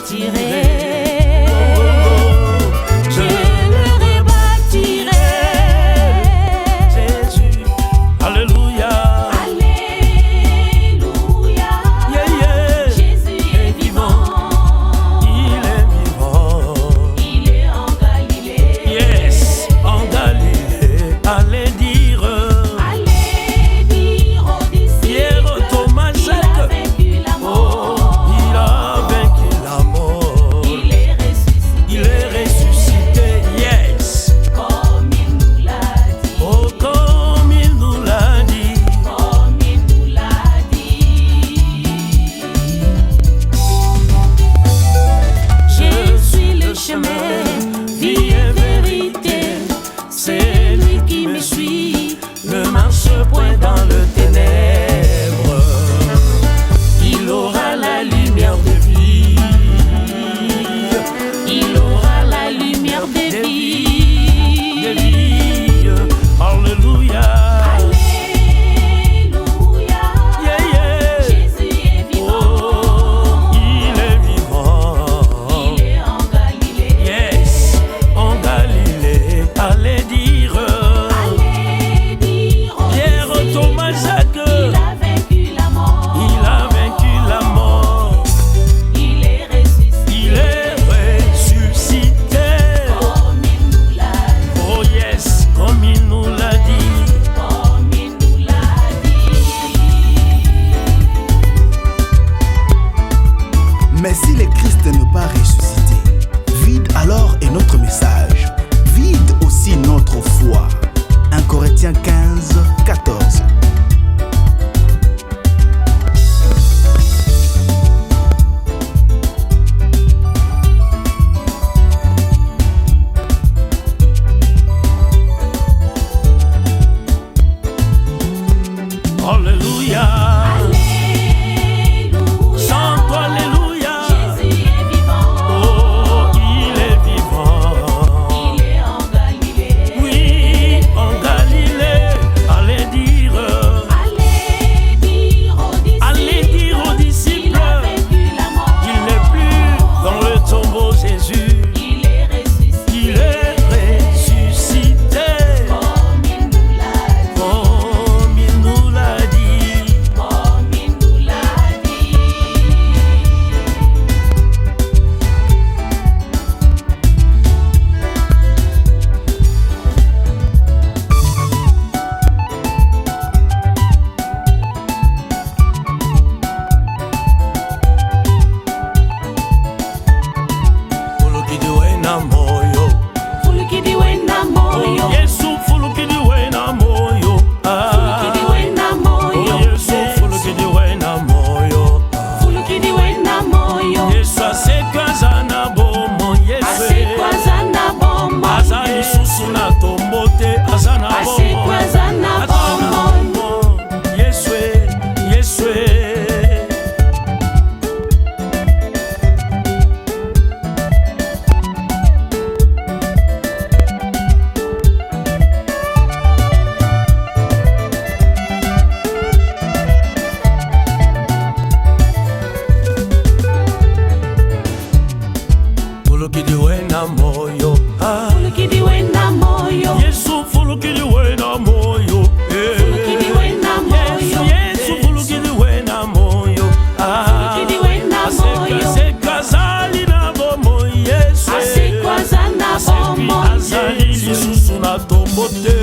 rebâtirai. Je le rebâtirai. Jésus, alléluia. Alléluia. Yeah, yeah. Jésus est vivant. Il est vivant. Il est en Galilée. Yes, en Galilée. Allez dire Aux disciples. Pierre, Thomas, Il a Jacques. vaincu la mort. Il a vaincu la mort. Il est ressuscité. Il est ressuscité. Yes. Comme il nous l'a dit. Oh, comme il nous l'a dit. Comme il nous l'a dit. Je suis le chemin, vie et vérité. C'est lui qui me suit, ne marche point dans le ténèbre. Il aura la lumière de vie. Il aura la lumière de vie. De vie. Alléluia. Alléluia. Yeah, yeah. Jésus est vivant. Oh, il est vivant. Il est en Galilée. Yes, en Galilée. Allez dire Allez dire aux Pierre, disciples. Thomas, Jacques. Il a vaincu la mort. Il a vaincu la mort. Il est ressuscité. Il est ressuscité. Comme il nous l'a dit. Oh yes, comme il nous l'a dit. Comme il nous l'a dit. Mais si le Christ n'est pas ressuscité, vide alors est notre message, vide aussi notre foi. 1 Corinthiens 15, 14. Alléluia. Alléluia. Chante Alléluia. Jésus est vivant. Oh, il est vivant. Il est en Galilée. Oui, en Galilée. Allez dire Allez dire aux disciples. Il Il a vaincu la mort. qu'il n'est plus dans le tombeau, Jésus. Il est ressuscité. Il est ressuscité. Comme il nous l'a dit. Comme il nous l'a dit. Comme il nous l'a dit. Fulukidiwe na moyo. Fulukidiwe na moyo. Oh, Yesu fulukidiwe na moyo. Fulukidiwe na moyo. Oh, Yesu fulukidiwe na moyo. Fulukidiwe na moyo. Yesu asekwaza na bomo. Yesu Asekwaza na bombo. aza lisusu na tombo te. Aza na bomo. Asekwaza na Aza na bombo. bomo. Yesu Yesu fulukidiwe na moyo. Fulukidiwe na moyo. Yesu fulukidiwe na moyo. Fulukidiwe na moyo. Yesu fulukidiwe na moyo. Fulukidiwe na moyo. Asekazali na bomo. Yesu Asekwaza na bombo. azali lisusu na tombo te.